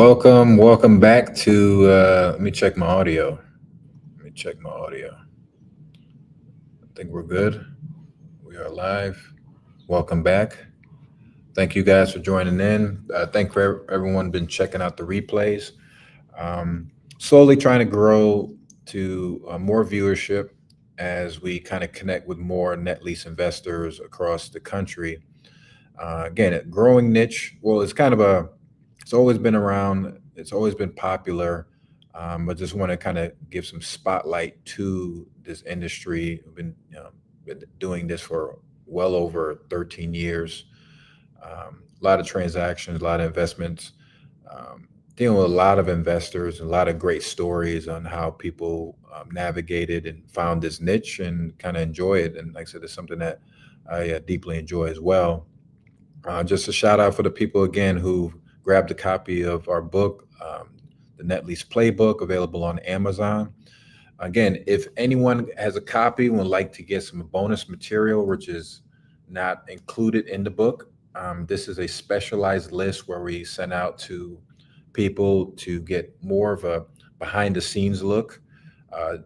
Welcome back to. Let me check my audio. I think we're good. We are live. Welcome back. Thank you guys for joining in. Thank for everyone been checking out the replays. Slowly trying to grow to more viewership as we kind of connect with more net lease investors across the country. Again, a growing niche. Well, it's always been around. It's always been popular. But just want to kind of give some spotlight to this industry. I've been doing this for well over 13 years. A lot of transactions, a lot of investments, dealing with a lot of investors, a lot of great stories on how people navigated and found this niche and kind of enjoy it. And like I said, it's something that I deeply enjoy as well. Just a shout out for the people again who grabbed a copy of our book, the Net Lease Playbook, available on Amazon. Again, if anyone has a copy and would like to get some bonus material, which is not included in the book, this is a specialized list where we send out to people to get more of a behind the scenes look.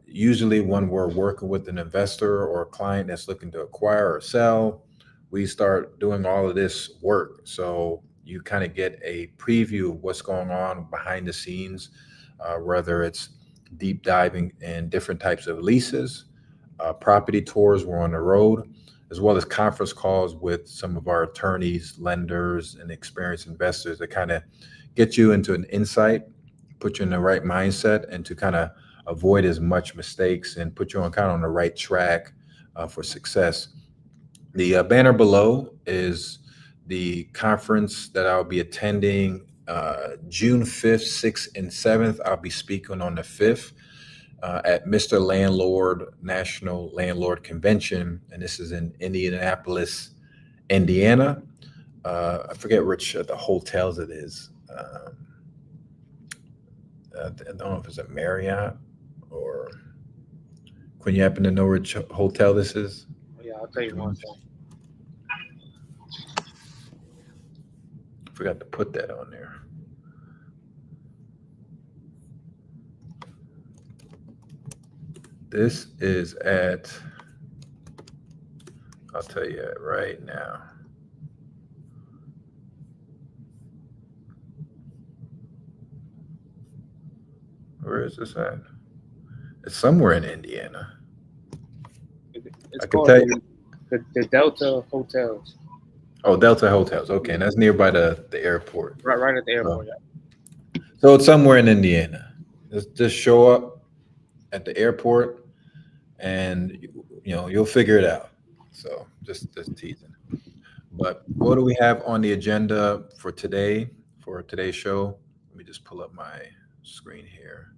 Usually when we're working with an investor or a client that's looking to acquire or sell, we start doing all of this work. So you kind of get a preview of what's going on behind the scenes, whether it's deep diving in different types of leases, property tours, we're on the road, as well as conference calls with some of our attorneys, lenders, and experienced investors that kind of get you into an insight, put you in the right mindset, and to kind of avoid as much mistakes and put you on kind of on the right track for success. The banner below is the conference that I'll be attending June 5th, 6th, and 7th. I'll be speaking on the 5th at Mr. Landlord National Landlord Convention, and this is in Indianapolis, Indiana. I forget which of the hotels it is. I don't know if it's a Marriott or Quinn. You happen to know which hotel this is? Yeah, I'll tell you one thing. Forgot to put that on there. This is I'll tell you right now. Where is this at? It's somewhere in Indiana. It's I can called tell you. the Delta Hotels. Oh, Delta Hotels. Okay, and that's nearby the airport. Right at the airport. So it's somewhere in Indiana. Just show up at the airport, and you'll figure it out. So just teasing. But what do we have on the agenda for today? For today's show, let me just pull up my screen here.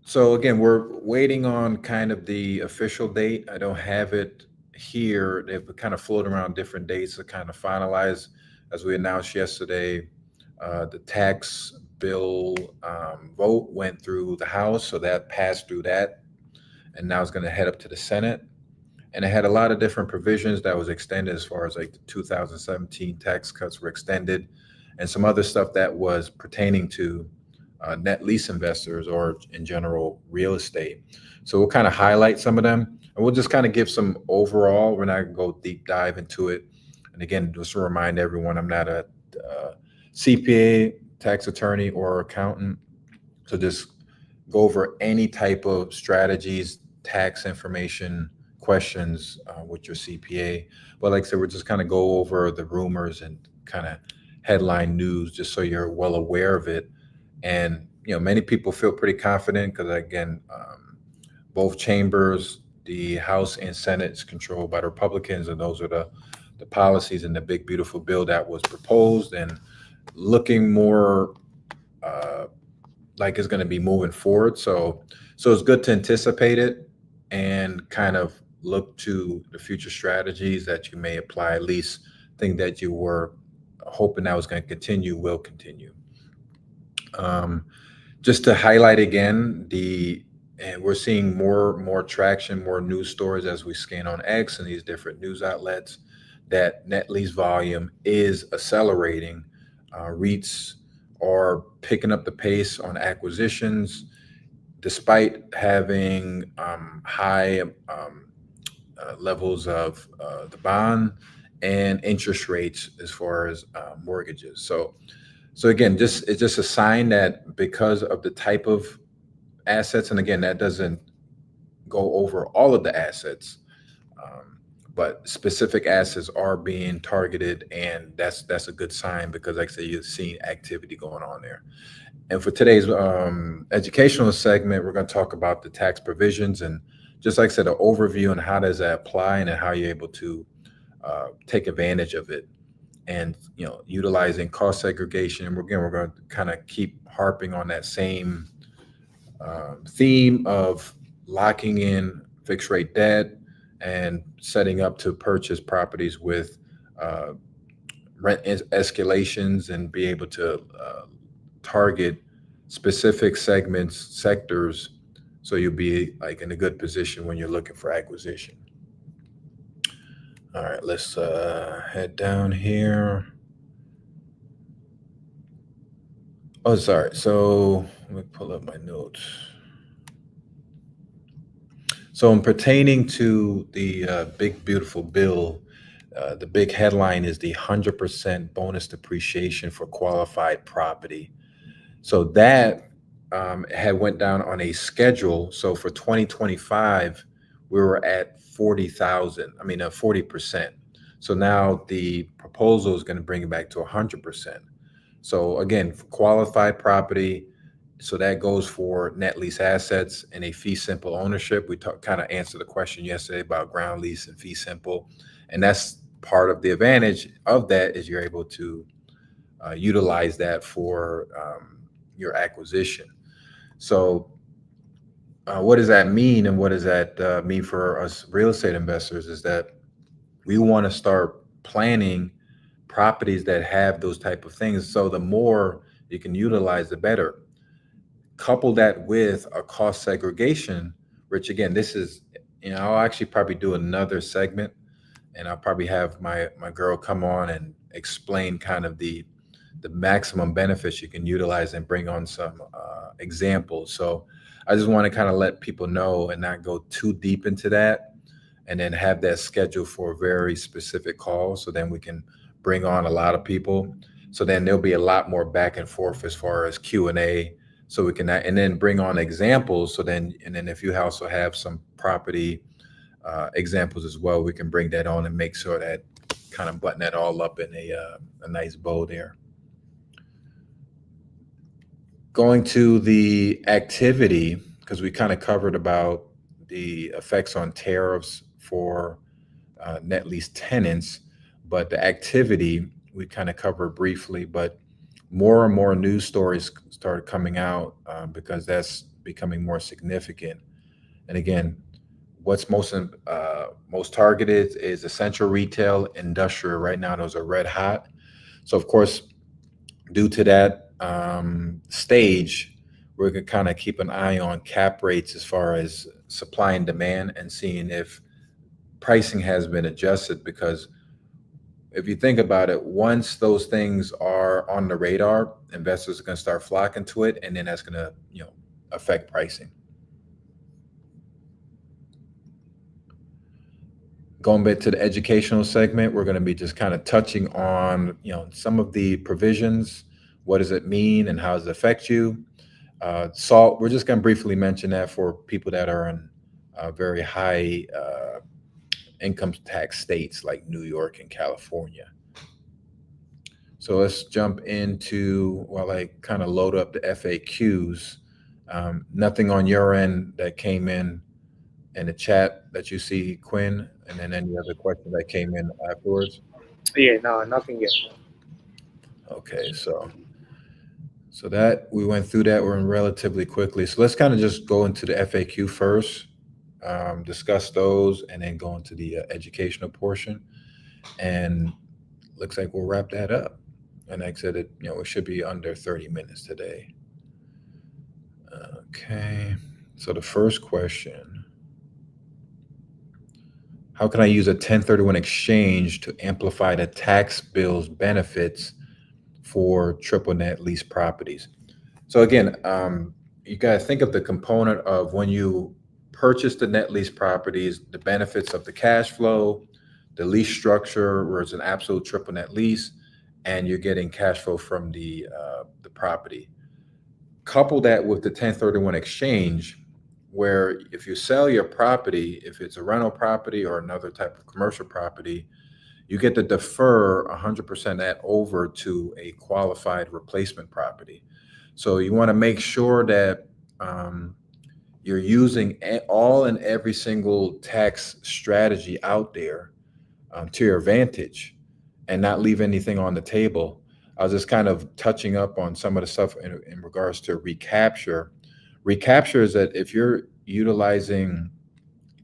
So again, we're waiting on kind of the official date. I don't have it here. They've kind of floated around different dates to kind of finalize. As we announced yesterday, the tax bill vote went through the House, so that passed through that, and now it's going to head up to the Senate. And it had a lot of different provisions that was extended, as far as like the 2017 tax cuts were extended, and some other stuff that was pertaining to net lease investors or in general real estate. So we'll kind of highlight some of them, and we'll just kind of give some overall. We're not going to go deep dive into it. And again, just to remind everyone, I'm not a CPA, tax attorney, or accountant. So just go over any type of strategies, tax information, questions with your CPA. But like I said, we're just kind of go over the rumors and kind of headline news just so you're well aware of it. And many people feel pretty confident because again, both chambers, the House and Senate, is controlled by the Republicans, and those are the policies and the big beautiful bill that was proposed and looking more like it's going to be moving forward. So it's good to anticipate it and kind of look to the future strategies that you may apply, at least think that you were hoping that was going to continue, will continue. Just to highlight again, and we're seeing more traction, more news stories as we scan on X and these different news outlets, that net lease volume is accelerating. REITs are picking up the pace on acquisitions despite having high levels of the bond and interest rates as far as mortgages. So again, just it's just a sign that because of the type of assets, and again, that doesn't go over all of the assets, um, but specific assets are being targeted, and that's a good sign because, like I say, you're seeing activity going on there. And for today's educational segment, we're going to talk about the tax provisions and just like I said, an overview on how does that apply and how you're able to take advantage of it and utilizing cost segregation. And again, we're going to kind of keep harping on that same theme of locking in fixed rate debt and setting up to purchase properties with uh, escalations and be able to target specific segments, sectors, so you'll be like in a good position when you're looking for acquisition. All right, let's head down here. Oh, sorry. So let me pull up my notes. So, in pertaining to the big beautiful bill, the big headline is the 100% bonus depreciation for qualified property. So that had went down on a schedule. So for 2025, we were at 40,000. I mean, 40%. So now the proposal is going to bring it back to 100%. So again, for qualified property, so that goes for net lease assets and a fee simple ownership. We kind of answered the question yesterday about ground lease and fee simple, and that's part of the advantage of that is you're able to utilize that for your acquisition. So, what does that mean, and what does that mean for us real estate investors? Is that we want to start planning properties that have those type of things. So the more you can utilize, the better. Couple that with a cost segregation, which again, this is, I'll actually probably do another segment, and I'll probably have my girl come on and explain kind of the maximum benefits you can utilize and bring on some examples. So I just want to kind of let people know and not go too deep into that, and then have that scheduled for a very specific call. So then we can bring on a lot of people. So then there'll be a lot more back and forth as far as Q&A. So we can, and then bring on examples. So then, and then if you also have some property examples as well, we can bring that on and make sure that kind of button that all up in a nice bow there. Going to the activity, because we kind of covered about the effects on tariffs for net lease tenants, but the activity we kind of covered briefly, but more and more news stories started coming out because that's becoming more significant. And again, what's most targeted is essential retail, industrial. Right now, those are red hot. So of course, due to that stage, we're going to kind of keep an eye on cap rates as far as supply and demand and seeing if pricing has been adjusted. Because if you think about it, once those things are on the radar, investors are going to start flocking to it, and then that's going to affect pricing. Going back to the educational segment, we're going to be just kind of touching on some of the provisions. What does it mean and how does it affect you? SALT, we're just going to briefly mention that for people that are in very high income tax states like New York and California. So let's jump into, while I kind of load up the FAQs, nothing on your end that came in the chat that you see, Quinn, and then any other questions that came in afterwards? Yeah, no, nothing yet. Okay, so that we went through that. We're in relatively quickly. So let's kind of just go into the FAQ first, discuss those, and then go into the educational portion. And looks like we'll wrap that up. And like I said, it should be under 30 minutes today. Okay, so the first question: how can I use a 1031 exchange to amplify the tax bill's benefits for triple net lease properties. So again, you got to think of the component of when you purchase the net lease properties, the benefits of the cash flow, the lease structure, where it's an absolute triple net lease, and you're getting cash flow from the property. Couple that with the 1031 exchange, where if you sell your property, if it's a rental property or another type of commercial property, you get to defer 100% that over to a qualified replacement property. So you want to make sure that you're using all and every single tax strategy out there to your advantage and not leave anything on the table. I was just kind of touching up on some of the stuff in regards to recapture. Recapture is that if you're utilizing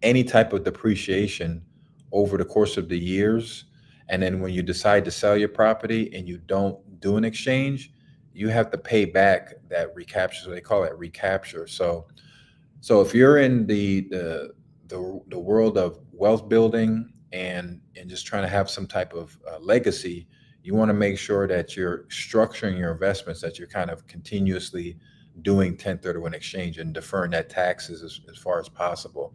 any type of depreciation over the course of the years, and then when you decide to sell your property and you don't do an exchange, you have to pay back that recapture. So they call it recapture. So if you're in the world of wealth building and just trying to have some type of legacy, you want to make sure that you're structuring your investments, that you're kind of continuously doing 1031 exchange and deferring that taxes as far as possible.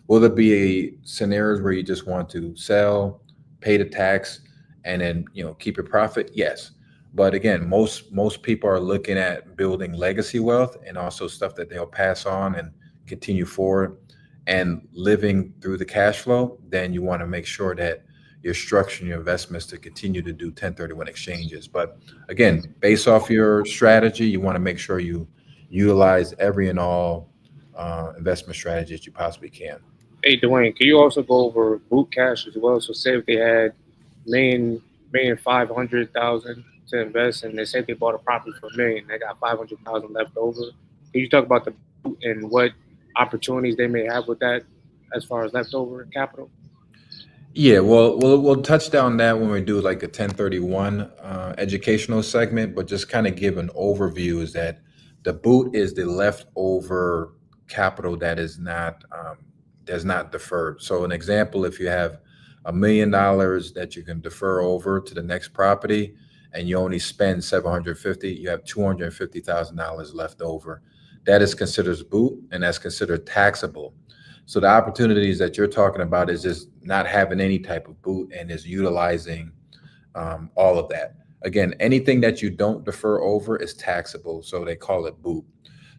Will there be scenarios where you just want to sell, pay the tax, and then keep your profit? Yes. But again, most people are looking at building legacy wealth and also stuff that they'll pass on and continue forward and living through the cash flow. Then you want to make sure that you're structuring your investments to continue to do 1031 exchanges. But again, based off your strategy, you want to make sure you utilize every and all investment strategies you possibly can. Hey, Dwayne, can you also go over boot cash as well? So, say if they had million 500,000 to invest, and they said they bought a property for a million, they got 500,000 left over. Can you talk about the boot and what opportunities they may have with that as far as leftover capital? Yeah, well, we'll touch down that when we do like a 1031 educational segment, but just kind of give an overview is that the boot is the leftover capital that's not deferred. So an example, if you have $1 million that you can defer over to the next property and you only spend 750, you have $250,000 left over. That is considered boot and that's considered taxable. So the opportunities that you're talking about is just not having any type of boot and is utilizing all of that. Again, anything that you don't defer over is taxable, so they call it boot.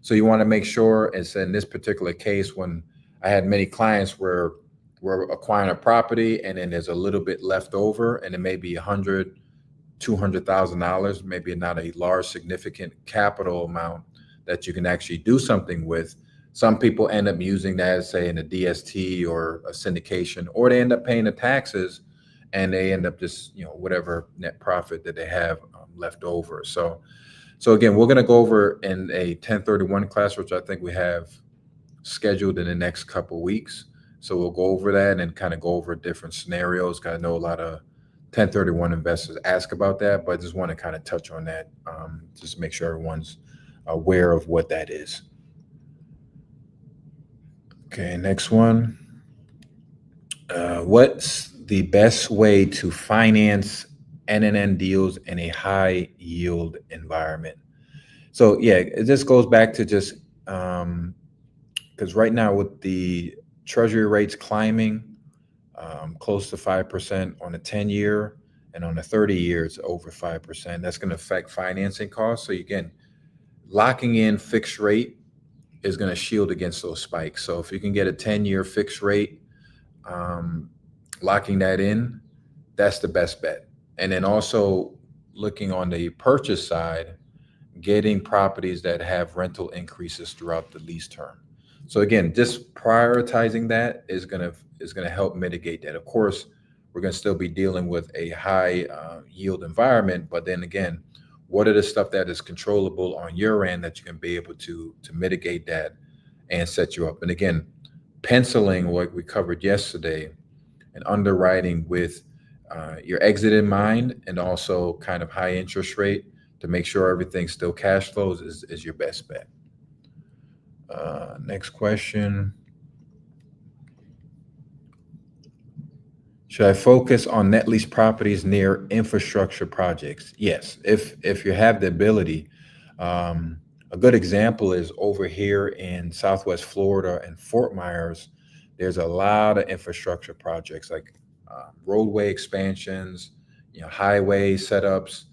So you want to make sure, as in this particular case, when I had many clients where we're acquiring a property and then there's a little bit left over, and it may be $200,000, maybe not a large significant capital amount that you can actually do something with. Some people end up using that as, say, in a DST or a syndication, or they end up paying the taxes and they end up just, whatever net profit that they have left over. So again, we're going to go over in a 1031 class, which I think we have scheduled in the next couple of weeks. So we'll go over that and kind of go over different scenarios. Because I know a lot of 1031 investors ask about that, but I just want to kind of touch on that, just to make sure everyone's aware of what that is. Okay, next one. What's the best way to finance NNN deals in a high yield environment? So yeah, it just goes back to just because right now with the treasury rates climbing close to 5% on a 10-year and on a 30-year, it's over 5%. That's going to affect financing costs. So again, locking in fixed rate is going to shield against those spikes. So if you can get a 10-year fixed rate, locking that in, that's the best bet. And then also looking on the purchase side, getting properties that have rental increases throughout the lease term. So again, just prioritizing that is going to help mitigate that. Of course, we're going to still be dealing with a high yield environment, but then again, what are the stuff that is controllable on your end that you can be able to mitigate that and set you up? And again, penciling what we covered yesterday and underwriting with your exit in mind and also kind of high interest rate to make sure everything still cash flows is your best bet. Next question. Should I focus on net lease properties near infrastructure projects? Yes, if you have the ability. Um, a good example is over here in Southwest Florida and Fort Myers. There's a lot of infrastructure projects like roadway expansions, highway setups.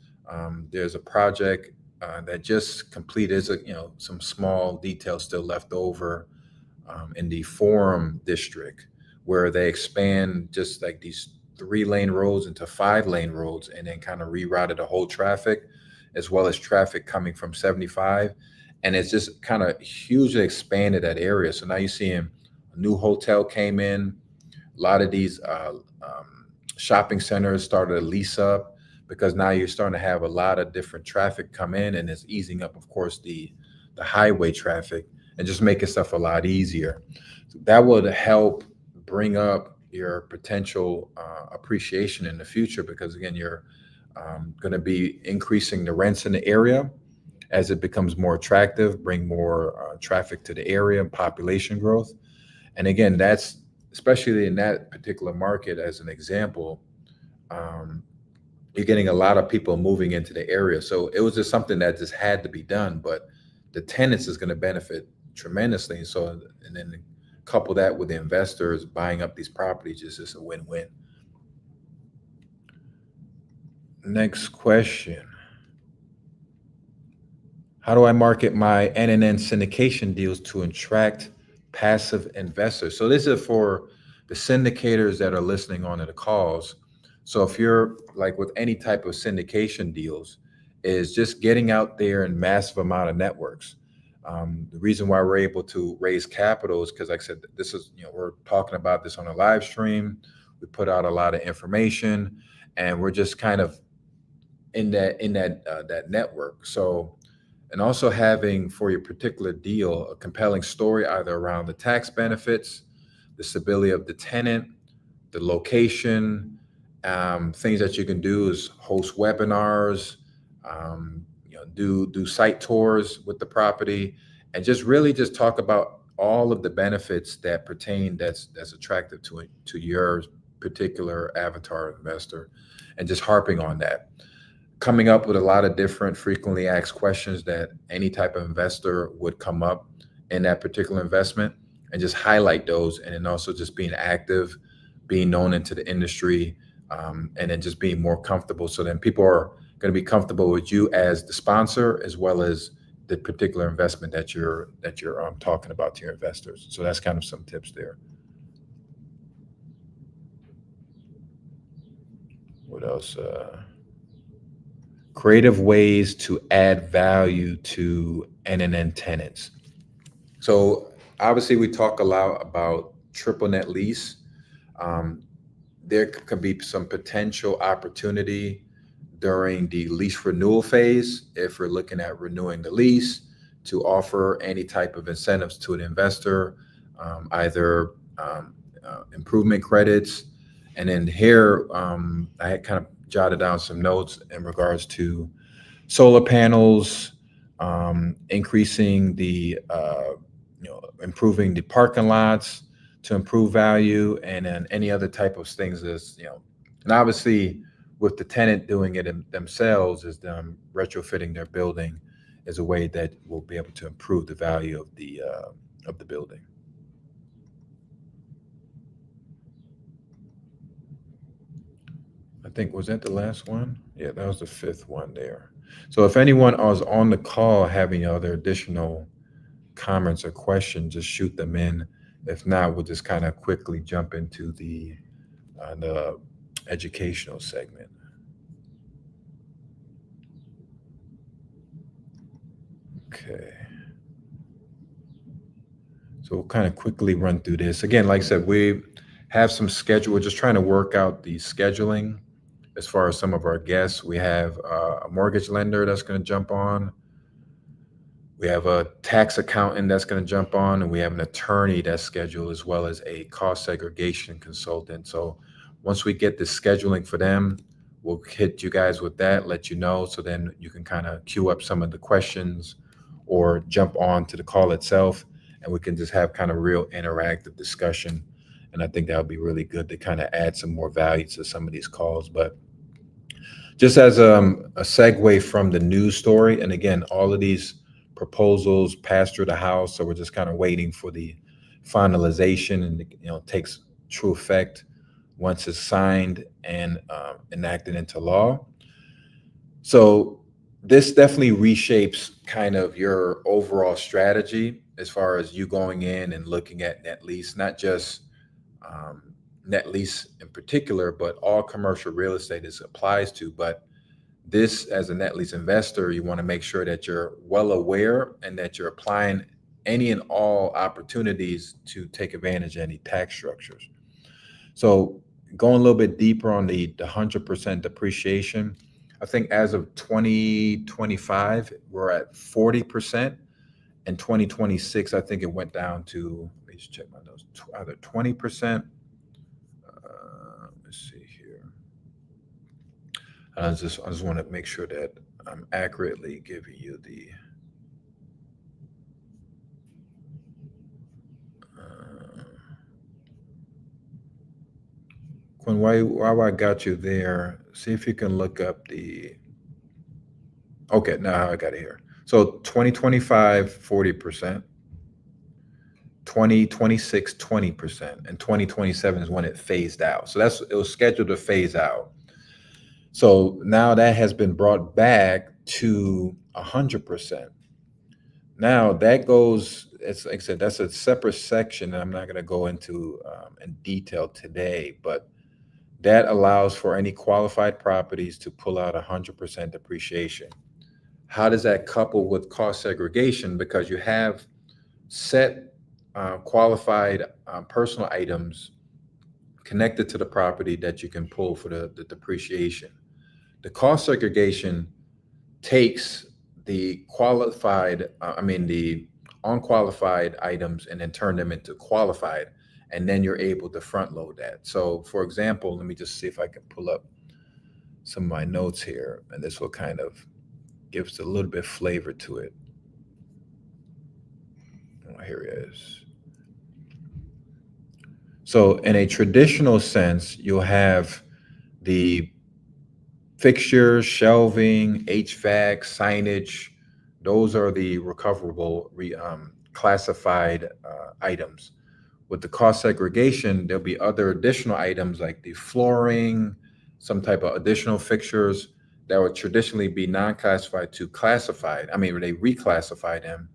There's a project that just completed. There's some small details still left over in the Forum district where they expand just like these 3-lane roads into 5-lane roads and then kind of rerouted the whole traffic as well as traffic coming from 75. And it's just kind of hugely expanded that area. So now you're seeing a new hotel came in, a lot of these shopping centers started to lease up because now you're starting to have a lot of different traffic come in, and it's easing up, of course, the highway traffic and just making stuff a lot easier. So that would help bring up your potential appreciation in the future because again, you're going to be increasing the rents in the area as it becomes more attractive, bring more traffic to the area and population growth. And again, that's especially in that particular market as an example, um, you're getting a lot of people moving into the area. So it was just something that just had to be done, but the tenants is going to benefit tremendously. So, and then couple that with the investors buying up these properties is just a win-win. Next question. How do I market my NNN syndication deals to attract passive investors? So this is for the syndicators that are listening on to the calls. So if you're like with any type of syndication deals, is just getting out there in massive amount of networks. The reason why we're able to raise capital is because, like I said, this is we're talking about this on a live stream. We put out a lot of information, and we're just kind of in that network. So and also having for your particular deal a compelling story either around the tax benefits, the stability of the tenant, the location, things that you can do is host webinars, do site tours with the property, and just really just talk about all of the benefits that pertain that's attractive to your particular avatar investor, and just harping on that, coming up with a lot of different frequently asked questions that any type of investor would come up in that particular investment, and just highlight those, and then also just being active, being known into the industry, and then just being more comfortable. So then people are going to be comfortable with you as the sponsor as well as the particular investment that you're talking about to your investors. So that's kind of some tips there. What else? Creative ways to add value to NNN tenants. So obviously we talk a lot about triple net lease. Um, there could be some potential opportunity during the lease renewal phase if we're looking at renewing the lease to offer any type of incentives to an investor, either improvement credits. And then here, I had kind of jotted down some notes in regards to solar panels, increasing improving the parking lots to improve value, and then any other type of things and obviously with the tenant doing it themselves is them retrofitting their building as a way that will be able to improve the value of the building. I think, was that the last one? Yeah, that was the fifth one there. So if anyone was on the call having other additional comments or questions, just shoot them in. If not, we'll just kind of quickly jump into the educational segment. Okay. So we'll kind of quickly run through this. Again, like I said, we have some schedule. We're just trying to work out the scheduling as far as some of our guests. We have a mortgage lender that's going to jump on. We have a tax accountant that's going to jump on, and we have an attorney that's scheduled, as well as a cost segregation consultant. So once we get the scheduling for them, we'll hit you guys with that, let you know, so then you can kind of queue up some of the questions or jump on to the call itself, and we can just have kind of real interactive discussion And I think that would be really good to kind of add some more value to some of these calls. But just as a segue from the news story, and again, all of these proposals passed through the House, so we're just kind of waiting for the finalization, and takes true effect once it's signed and enacted into law. So this definitely reshapes kind of your overall strategy as far as you going in and looking at net lease, not just um, net lease in particular, but all commercial real estate this applies to. But this, as a net lease investor, you want to make sure that you're well aware and that you're applying any and all opportunities to take advantage of any tax structures. So going a little bit deeper on the 100% depreciation, I think as of 2025, we're at 40%. In 2026, I think it went down to, let me just check my notes, either 20%. Let's see here. I just want to make sure that I'm accurately giving you the. Uh, Quinn, while I got you there, see if you can look up the. Okay, now I got it here. So 2025, 40%, 2026, 20%, and 2027 is when it phased out. So it was scheduled to phase out. So now that has been brought back to 100%. Now that goes, it's like I said, that's a separate section that I'm not going to go into in detail today, but that allows for any qualified properties to pull out 100% depreciation. How does that couple with cost segregation? Because you have set qualified personal items connected to the property that you can pull for the depreciation. The cost segregation takes the the unqualified items and then turn them into qualified, and then you're able to front load that. So, for example, let me just see if I can pull up some of my notes here, and this will kind of give us a little bit of flavor to it. Oh, here it is. So, in a traditional sense, you'll have the fixtures, shelving, HVAC, signage. Those are the recoverable classified items. With the cost segregation, there'll be other additional items like the flooring, some type of additional fixtures that would traditionally be non-classified to classified. I mean, they reclassify them.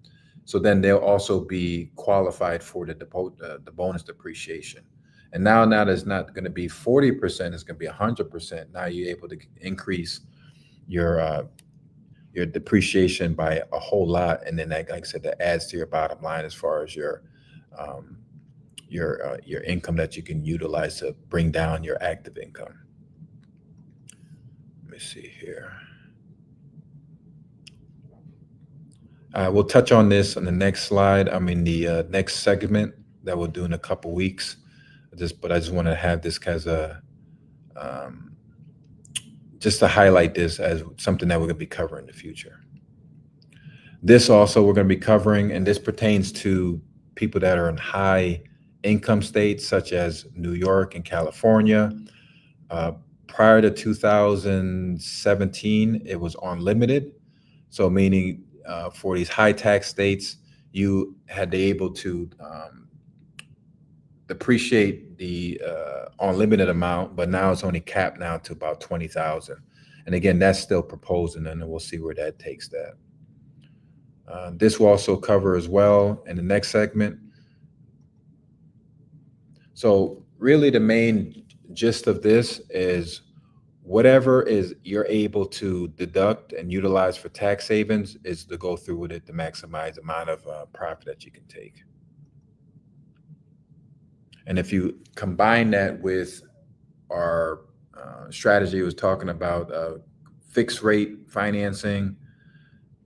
So then they'll also be qualified for the bonus depreciation. And now there's not going to be 40%, it's going to be 100%. Now you're able to increase your your depreciation by a whole lot, and then that, like I said, that adds to your bottom line as far as um, your income that you can utilize to bring down your active income. Let me see here. We'll touch on this on the next slide. I mean, the next segment that we'll do in a couple weeks. But I just want to have this as a um, just to highlight this as something that we're going to be covering in the future. This also we're going to be covering, and this pertains to people that are in high income states such as New York and California. Prior to 2017, it was unlimited. So meaning for these high tax states, you had to able to depreciate the unlimited amount, but now it's only capped now to about 20,000. And again, that's still proposing, and then we'll see where that takes that. This will also cover as well in the next segment. So really the main gist of this is whatever is you're able to deduct and utilize for tax savings is to go through with it to maximize the amount of profit that you can take. And if you combine that with our strategy, was talking about fixed rate financing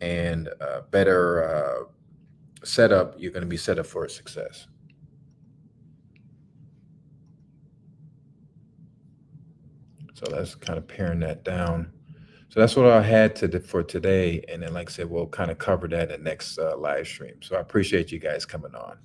and better setup, you're going to be set up for success. So that's kind of paring that down. So that's what I had for today. And then, like I said, we'll kind of cover that in the next live stream. So I appreciate you guys coming on.